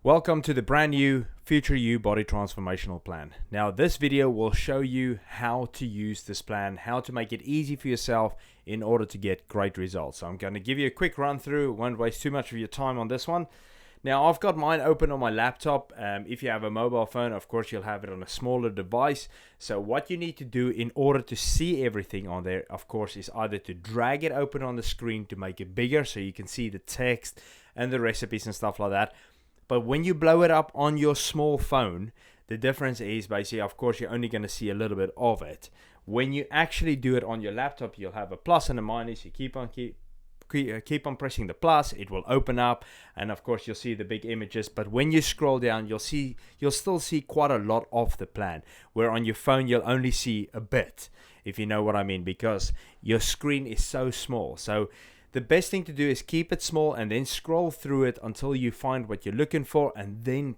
Welcome to the brand new Future You Body Transformational Plan. Now this video will show you how to use this plan, how to make it easy for yourself in order to get great results. So I'm going to give you a quick run through, won't waste too much of your time on this one. Now I've got mine open on my laptop. If you have a mobile phone, of course you'll have it on a smaller device. So what you need to do in order to see everything on there, of course, is either to drag it open on the screen to make it bigger so you can see the text and the recipes and stuff like that. But when you blow it up on your small phone, the difference is basically, of course, you're only going to see a little bit of it. When you actually do it on your laptop, you'll have a plus and a minus. You keep on pressing the plus, it will open up, and of course you'll see the big images. But when you scroll down, you'll still see quite a lot of the plan, where on your phone you'll only see a bit, if you know what I mean, because your screen is so small. So the best thing to do is keep it small and then scroll through it until you find what you're looking for, and then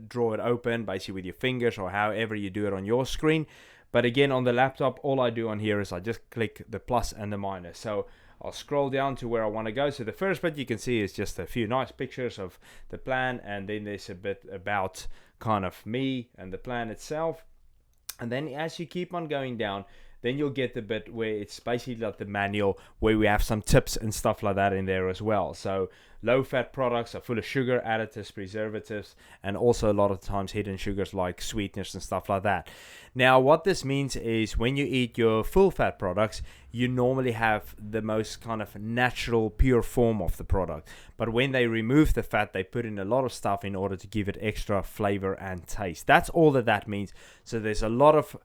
draw it open basically with your fingers or however you do it on your screen. But again, on the laptop, all I do on here is I just click the plus and the minus. So I'll scroll down to where I want to go. So the first bit you can see is just a few nice pictures of the plan, and then there's a bit about kind of me and the plan itself. And then as you keep on going down, then you'll get the bit where it's basically like the manual, where we have some tips and stuff like that in there as well. So low-fat products are full of sugar, additives, preservatives, and also a lot of times hidden sugars like sweeteners and stuff like that. Now, what this means is when you eat your full-fat products, you normally have the most kind of natural, pure form of the product. But when they remove the fat, they put in a lot of stuff in order to give it extra flavor and taste. That's all that means. So there's a lot of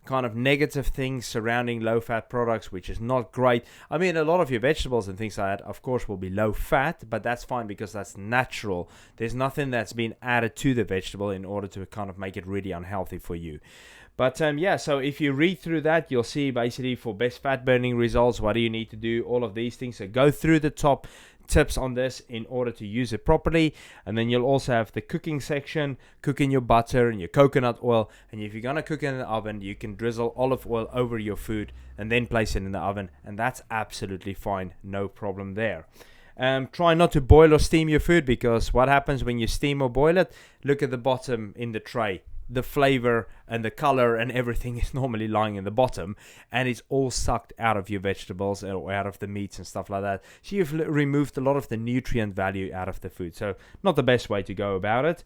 kind of negative things surrounding low-fat products, which is not great. I mean, a lot of your vegetables and things like that, of course, will be low-fat, but that's fine because that's natural. There's nothing that's been added to the vegetable in order to kind of make it really unhealthy for you. But yeah, so if you read through that, you'll see basically for best fat burning results, what do you need to do, all of these things. So go through the top tips on this in order to use it properly. And then you'll also have the cooking section, cooking your butter and your coconut oil. And if you're going to cook in the oven, you can drizzle olive oil over your food and then place it in the oven, and that's absolutely fine, no problem there. Try not to boil or steam your food, because what happens when you steam or boil it, look at the bottom in the tray. The flavor and the color and everything is normally lying in the bottom, and it's all sucked out of your vegetables or out of the meats and stuff like that. So you've removed a lot of the nutrient value out of the food. So not the best way to go about it.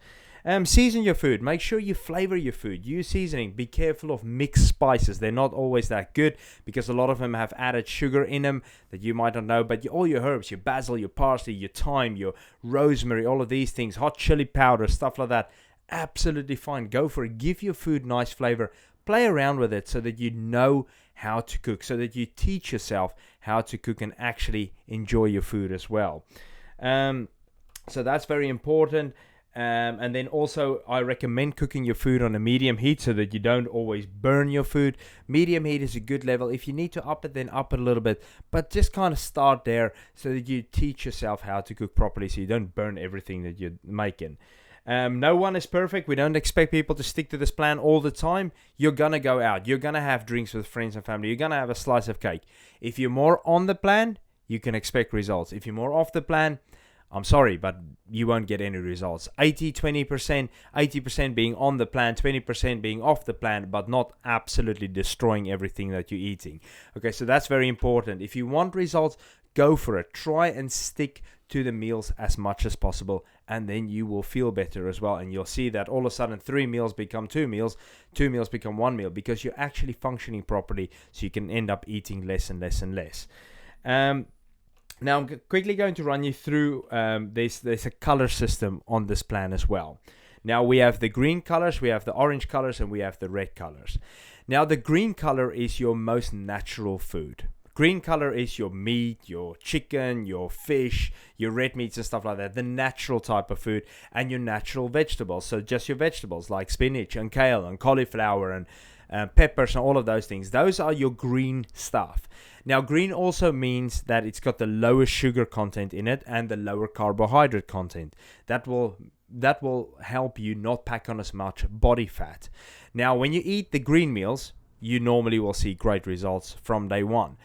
Season your food. Make sure you flavor your food. Use seasoning. Be careful of mixed spices. They're not always that good because a lot of them have added sugar in them that you might not know. But all your herbs, your basil, your parsley, your thyme, your rosemary, all of these things, hot chili powder, stuff like that, absolutely fine. Go for it. Give your food nice flavor. Play around with it so that you know how to cook, so that you teach yourself how to cook and actually enjoy your food as well. So that's very important. And then also I recommend cooking your food on a medium heat so that you don't always burn your food. Medium heat is a good level. If you need to up it, then up it a little bit, but just kind of start there so that you teach yourself how to cook properly so you don't burn everything that you're making. No one is perfect. We don't expect people to stick to this plan all the time. You're going to go out. You're going to have drinks with friends and family. You're going to have a slice of cake. If you're more on the plan, you can expect results. If you're more off the plan, I'm sorry, but you won't get any results. 20%, 80% being on the plan, 20% being off the plan, but not absolutely destroying everything that you're eating. Okay, so that's very important. If you want results, go for it. Try and stick to the meals as much as possible, and then you will feel better as well. And you'll see that all of a sudden 3 meals become 2 meals, 2 meals become 1 meal, because you're actually functioning properly, so you can end up eating less and less and less. Now I'm quickly going to run you through, there's a color system on this plan as well. Now we have the green colors, we have the orange colors, and we have the red colors. Now the green color is your most natural food. Green color is your meat, your chicken, your fish, your red meats and stuff like that, the natural type of food, and your natural vegetables. So just your vegetables like spinach and kale and cauliflower and peppers and all of those things. Those are your green stuff. Now, green also means that it's got the lowest sugar content in it and the lower carbohydrate content. That will help you not pack on as much body fat. Now, when you eat the green meals, you normally will see great results from day one.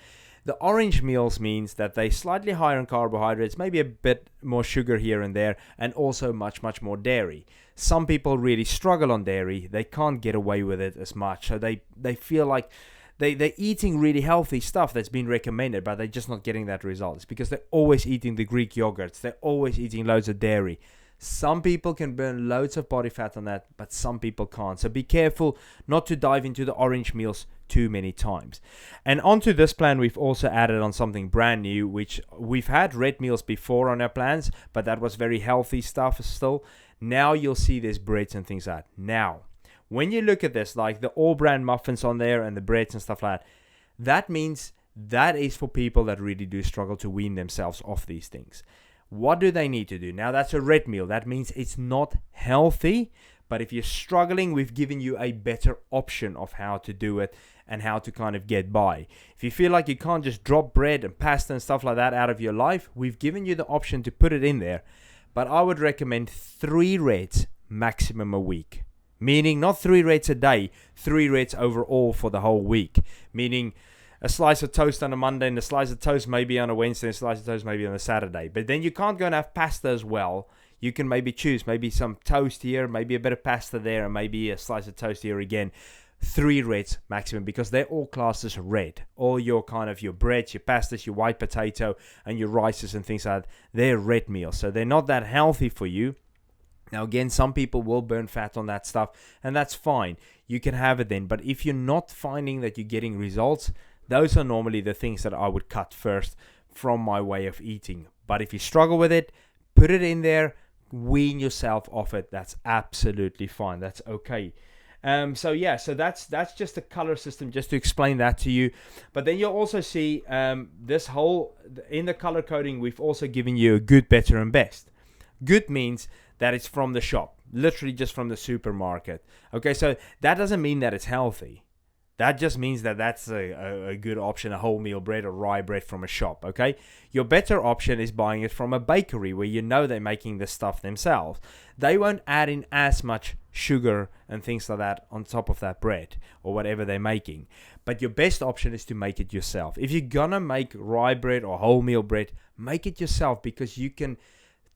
The orange meals means that they're slightly higher in carbohydrates, maybe a bit more sugar here and there, and also much, much more dairy. Some people really struggle on dairy. They can't get away with it as much. So they feel like they're eating really healthy stuff that's been recommended, but they're just not getting that result. It's because they're always eating the Greek yogurts. They're always eating loads of dairy. Some people can burn loads of body fat on that, but some people can't. So be careful not to dive into the orange meals too many times. And onto this plan, we've also added on something brand new, which we've had red meals before on our plans, but that was very healthy stuff still. Now you'll see there's breads and things like that. Now, when you look at this, like the all brand muffins on there and the breads and stuff like that, that means that is for people that really do struggle to wean themselves off these things. What do they need to do? Now that's a red meal. That means it's not healthy, but if you're struggling, we've given you a better option of how to do it and how to kind of get by. If you feel like you can't just drop bread and pasta and stuff like that out of your life, we've given you the option to put it in there. But I would recommend 3 reds maximum a week. Meaning not 3 reds a day, 3 reds overall for the whole week. Meaning a slice of toast on a Monday and a slice of toast maybe on a Wednesday and a slice of toast maybe on a Saturday. But then you can't go and have pasta as well. You can maybe choose maybe some toast here, maybe a bit of pasta there, and maybe a slice of toast here again. 3 reds maximum, because they're all classed as red. All your kind of your breads, your pastas, your white potato, and your rices and things like that, they're red meals. So they're not that healthy for you. Now again, some people will burn fat on that stuff, and that's fine. You can have it then. But if you're not finding that you're getting results, those are normally the things that I would cut first from my way of eating. But if you struggle with it, put it in there, wean yourself off it. That's absolutely fine. That's okay. So that's just the color system, just to explain that to you. But then you'll also see this whole, in the color coding, we've also given you a good, better, and best. Good means that it's from the shop, literally just from the supermarket. Okay, so that doesn't mean that it's healthy. That just means that that's a good option, a wholemeal bread or rye bread from a shop, okay? Your better option is buying it from a bakery where you know they're making this stuff themselves. They won't add in as much sugar and things like that on top of that bread or whatever they're making. But your best option is to make it yourself. If you're gonna make rye bread or wholemeal bread, make it yourself, because you can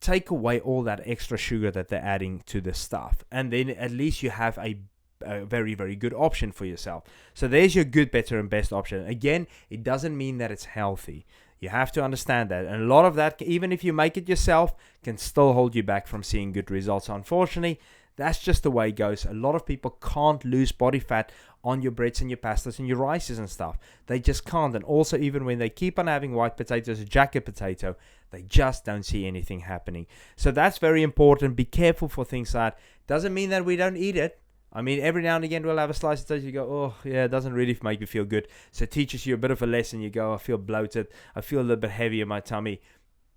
take away all that extra sugar that they're adding to the stuff. And then at least you have a very, very good option for yourself. So there's your good, better, and best option. Again, it doesn't mean that it's healthy. You have to understand that. And a lot of that, even if you make it yourself, can still hold you back from seeing good results. Unfortunately, that's just the way it goes. A lot of people can't lose body fat on your breads and your pastas and your rices and stuff. They just can't. And also, even when they keep on having white potatoes or jacket potato, they just don't see anything happening. So that's very important. Be careful for things like that. Doesn't mean that we don't eat it. I mean, every now and again we'll have a slice of toast. You go, oh yeah, it doesn't really make me feel good. So it teaches you a bit of a lesson. You go, I feel bloated. I feel a little bit heavy in my tummy.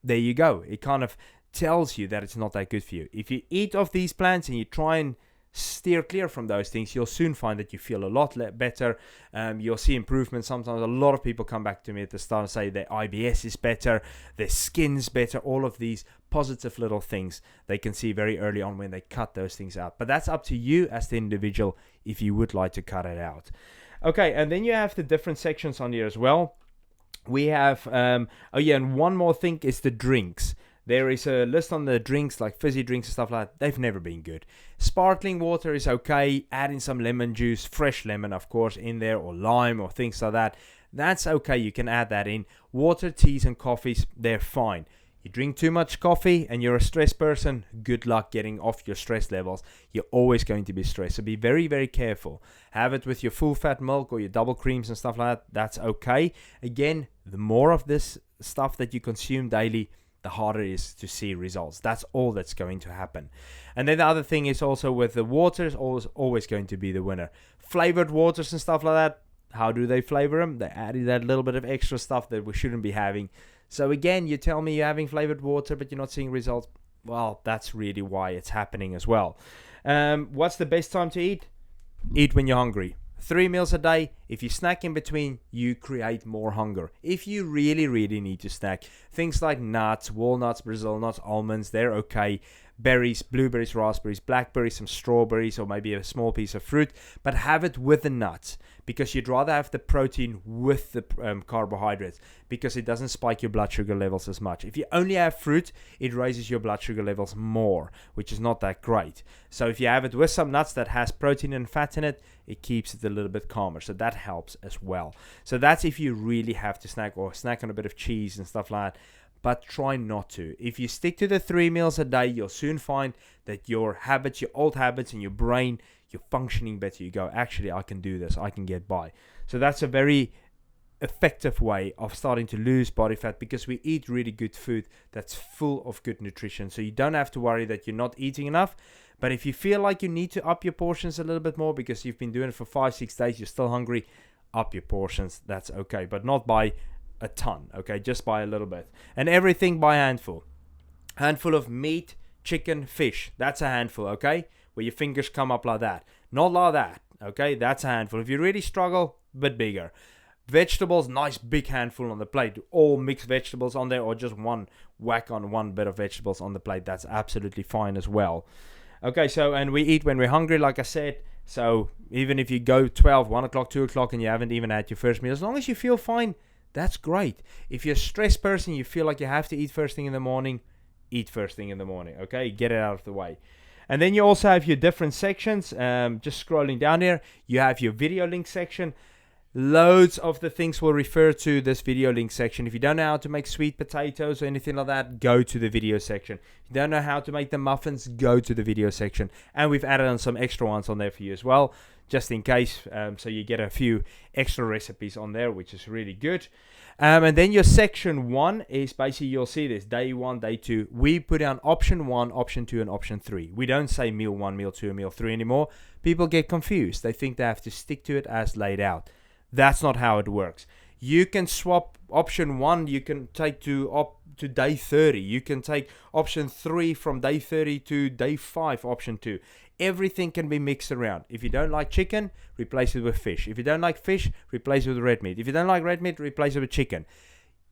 There you go. It kind of tells you that it's not that good for you. If you eat off these plants and you try and steer clear from those things, you'll soon find that you feel a lot better. You'll see improvement. Sometimes a lot of people come back to me at the start and say their IBS is better, their skin's better, all of these positive little things they can see very early on when they cut those things out. But that's up to you as the individual if you would like to cut it out. Okay, and then you have the different sections on here as well. We have, and one more thing is the drinks. There is a list on the drinks, like fizzy drinks and stuff like that. They've never been good. Sparkling water is okay. Add in some lemon juice, fresh lemon, of course, in there, or lime or things like that. That's okay. You can add that in. Water, teas, and coffees, they're fine. You drink too much coffee and you're a stressed person, good luck getting off your stress levels. You're always going to be stressed. So be very, very careful. Have it with your full fat milk or your double creams and stuff like that. That's okay. Again, the more of this stuff that you consume daily, the harder it is to see results. That's all that's going to happen. And then the other thing is also with the waters, always going to be the winner. Flavored waters and stuff like that, how do they flavor them? They added that little bit of extra stuff that we shouldn't be having. So again, you tell me you're having flavored water but you're not seeing results. Well, that's really why it's happening as well. What's the best time to eat? Eat when you're hungry. 3 meals a day. If you snack in between, you create more hunger. If you really, really need to snack, things like nuts, walnuts, Brazil nuts, almonds, they're okay. berries, blueberries, raspberries, blackberries, some strawberries, or maybe a small piece of fruit, but have it with the nuts, because you'd rather have the protein with the carbohydrates, because it doesn't spike your blood sugar levels as much. If you only have fruit, it raises your blood sugar levels more, which is not that great. So if you have it with some nuts that has protein and fat in it, it keeps it a little bit calmer, so that helps as well. So that's if you really have to snack, or snack on a bit of cheese and stuff like that. But try not to. If you stick to the 3 meals a day, you'll soon find that your habits, your old habits, and your brain, you're functioning better. You go, actually, I can do this. I can get by. So that's a very effective way of starting to lose body fat, because we eat really good food that's full of good nutrition. So you don't have to worry that you're not eating enough. But if you feel like you need to up your portions a little bit more because you've been doing it for 5-6 days, you're still hungry, up your portions. That's okay. But not by a ton, okay, just by a little bit. And everything by handful of meat, chicken, fish, that's a handful, okay, where your fingers come up like that, not like that, okay, that's a handful. If you really struggle, a bit bigger. Vegetables, nice big handful on the plate, all mixed vegetables on there, or just one whack on one bit of vegetables on the plate, that's absolutely fine as well. Okay, so, and we eat when we're hungry, like I said. So even if you go 12, 1 o'clock, 2 o'clock, and you haven't even had your first meal, as long as you feel fine, that's great. If you're a stressed person, you feel like you have to eat first thing in the morning, eat first thing in the morning, okay? Get it out of the way. And then you also have your different sections. Just scrolling down here, you have your video link section. Loads of the things will refer to this video link section. If you don't know how to make sweet potatoes or anything like that, go to the video section. If you don't know how to make the muffins, go to the video section. And we've added on some extra ones on there for you as well, just in case, so you get a few extra recipes on there, which is really good. And then your section 1 is basically, you'll see this, day 1, day 2. We put down option 1, option 2, and option 3. We don't say meal 1, meal 2, and meal 3 anymore. People get confused. They think they have to stick to it as laid out. That's not how it works. You can swap option 1, you can take to day 30. You can take option 3 from day 30 to day 5, option 2. Everything can be mixed around. If you don't like chicken, replace it with fish. If you don't like fish, replace it with red meat. If you don't like red meat, replace it with chicken.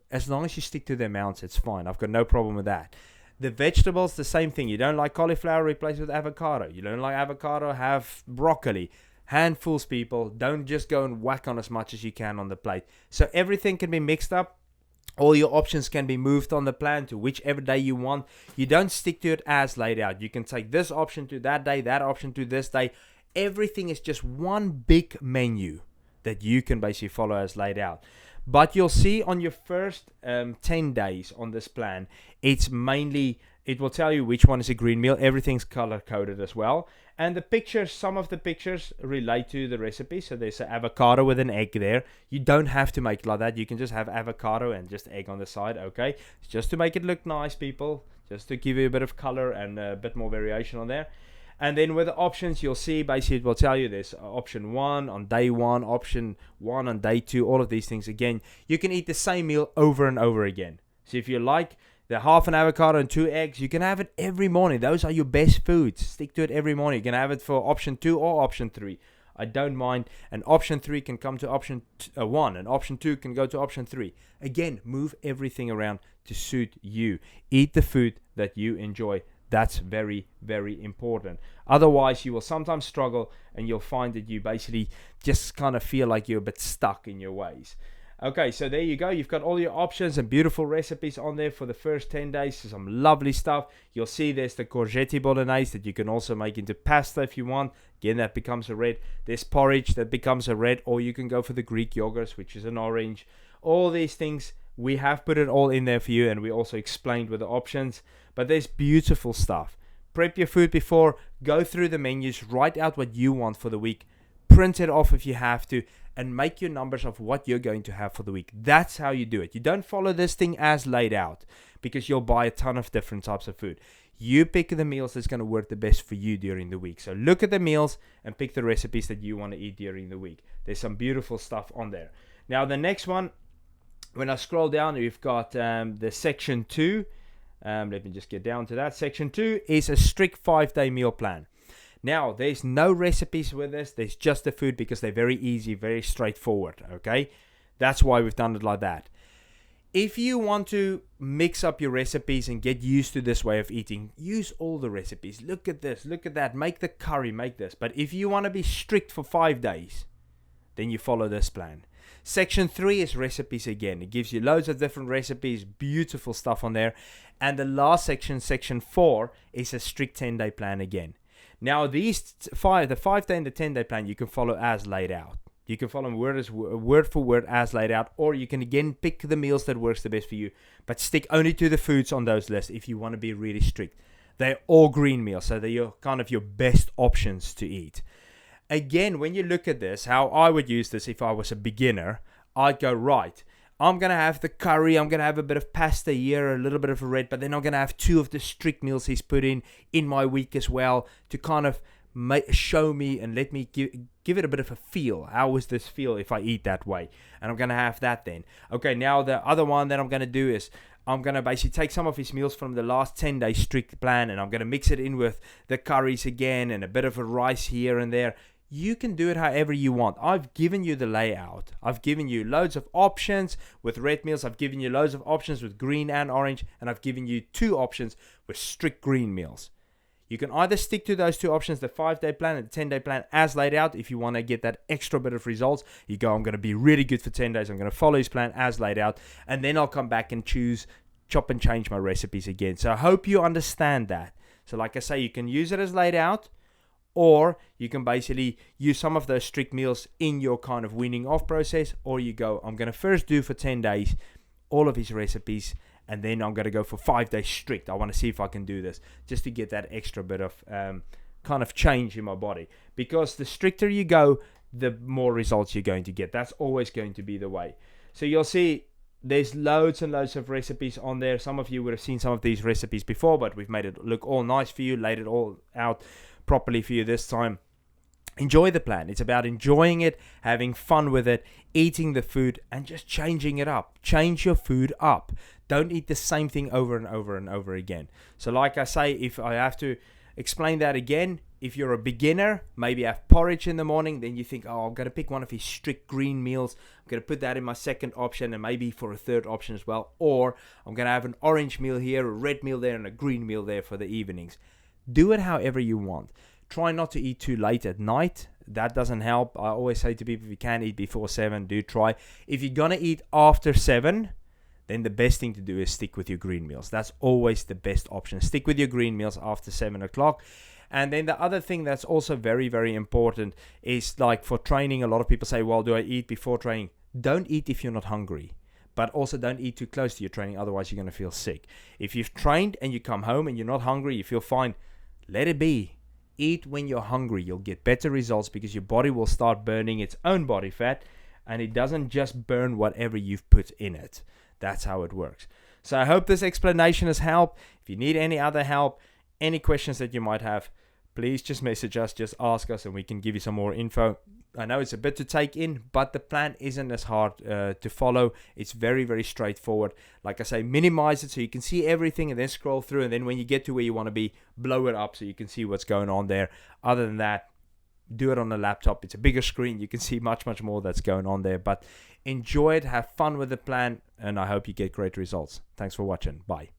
As long as you stick to the amounts, it's fine. I've got no problem with that. The vegetables, the same thing. You don't like cauliflower, replace it with avocado. You don't like avocado, have broccoli. Handfuls, people. Don't just go and whack on as much as you can on the plate. So everything can be mixed up. All your options can be moved on the plan to whichever day you want. You don't stick to it as laid out. You can take this option to that day, that option to this day. Everything is just one big menu that you can basically follow as laid out. But you'll see on your first 10 days on this plan, it's mainly, it will tell you which one is a green meal. Everything's color coded as well. And the pictures, some of the pictures relate to the recipe. So there's an avocado with an egg there. You don't have to make it like that. You can just have avocado and just egg on the side, okay? It's just to make it look nice, people. Just to give you a bit of color and a bit more variation on there. And then with the options, you'll see basically it will tell you this option 1 on day 1, option 1 on day 2, all of these things. Again, you can eat the same meal over and over again. So if you like the half an avocado and 2 eggs, you can have it every morning. Those are your best foods. Stick to it every morning. You can have it for option 2 or option 3. I don't mind. And option 3 can come to option 1, and option 2 can go to option 3. Again, move everything around to suit you. Eat the food that you enjoy. That's very, very important. Otherwise, you will sometimes struggle and you'll find that you basically just kind of feel like you're a bit stuck in your ways. Okay, so there you go. You've got all your options and beautiful recipes on there for the first 10 days. So some lovely stuff. You'll see there's the courgette bolognese that you can also make into pasta if you want. Again, that becomes a red. There's porridge that becomes a red, or you can go for the Greek yogurts, which is an orange. All these things, we have put it all in there for you, and we also explained with the options. But there's beautiful stuff. Prep your food before, go through the menus, write out what you want for the week, print it off if you have to, and make your numbers of what you're going to have for the week. That's how you do it. You don't follow this thing as laid out, because you'll buy a ton of different types of food. You pick the meals that's going to work the best for you during the week. So look at the meals and pick the recipes that you want to eat during the week. There's some beautiful stuff on there. Now the next one, when I scroll down, we've got the section 2. Let me just get down to that. Section 2 is a strict 5-day meal plan. Now, there's no recipes with this. There's just the food, because they're very easy, very straightforward, okay? That's why we've done it like that. If you want to mix up your recipes and get used to this way of eating, use all the recipes. Look at this, look at that, make the curry, make this. But if you want to be strict for 5 days, then you follow this plan. Section 3 is recipes again. It gives you loads of different recipes, beautiful stuff on there. And the last section, section 4, is a strict 10-day plan again. Now these the 5-day and the 10-day plan, you can follow as laid out. You can follow them word for word as laid out, or you can again pick the meals that works the best for you, but stick only to the foods on those lists if you want to be really strict. They're all green meals, so they're kind of your best options to eat. Again, when you look at this, how I would use this if I was a beginner, I'd go, right, I'm going to have the curry, I'm going to have a bit of pasta here, a little bit of a red, but then I'm going to have 2 of the strict meals he's put in my week as well to kind of show me and let me give it a bit of a feel. How does this feel if I eat that way? And I'm going to have that then. Okay, now the other one that I'm going to do is I'm going to basically take some of his meals from the last 10-day strict plan and I'm going to mix it in with the curries again and a bit of a rice here and there. You can do it however you want. I've given you the layout. I've given you loads of options with red meals. I've given you loads of options with green and orange. And I've given you 2 options with strict green meals. You can either stick to those 2 options, the 5-day plan and the 10-day plan as laid out. If you want to get that extra bit of results, you go, I'm going to be really good for 10 days. I'm going to follow his plan as laid out. And then I'll come back and chop and change my recipes again. So I hope you understand that. So like I say, you can use it as laid out, or you can basically use some of those strict meals in your kind of weaning off process, or you go, I'm going to first do for 10 days all of his recipes, and then I'm going to go for 5 days strict. I want to see if I can do this just to get that extra bit of kind of change in my body. Because the stricter you go, the more results you're going to get. That's always going to be the way. So you'll see there's loads and loads of recipes on there. Some of you would have seen some of these recipes before, but we've made it look all nice for you, laid it all out properly for you this time. Enjoy the plan. It's about enjoying it, having fun with it, eating the food, and just changing it up. Change your food up. Don't eat the same thing over and over and over again. So like I say, if I have to explain that again, if you're a beginner, maybe have porridge in the morning, then you think, oh, I'm going to pick one of his strict green meals. I'm going to put that in my second option and maybe for a third option as well. Or I'm going to have an orange meal here, a red meal there, and a green meal there for the evenings. Do it however you want. Try not to eat too late at night. That doesn't help. I always say to people, if you can't eat before 7, do try. If you're going to eat after 7, then the best thing to do is stick with your green meals. That's always the best option. Stick with your green meals after 7 o'clock. And then the other thing that's also very, very important is like for training, a lot of people say, well, do I eat before training? Don't eat if you're not hungry. But also don't eat too close to your training, otherwise you're going to feel sick. If you've trained and you come home and you're not hungry, you feel fine, let it be. Eat when you're hungry. You'll get better results because your body will start burning its own body fat, and it doesn't just burn whatever you've put in it. That's how it works. So I hope this explanation has helped. If you need any other help, any questions that you might have, please just message us, just ask us, and we can give you some more info. I know it's a bit to take in, but the plan isn't as hard to follow. It's very, very straightforward. Like I say, minimize it so you can see everything and then scroll through. And then when you get to where you want to be, blow it up so you can see what's going on there. Other than that, do it on a laptop. It's a bigger screen. You can see much, much more that's going on there. But enjoy it. Have fun with the plan. And I hope you get great results. Thanks for watching. Bye.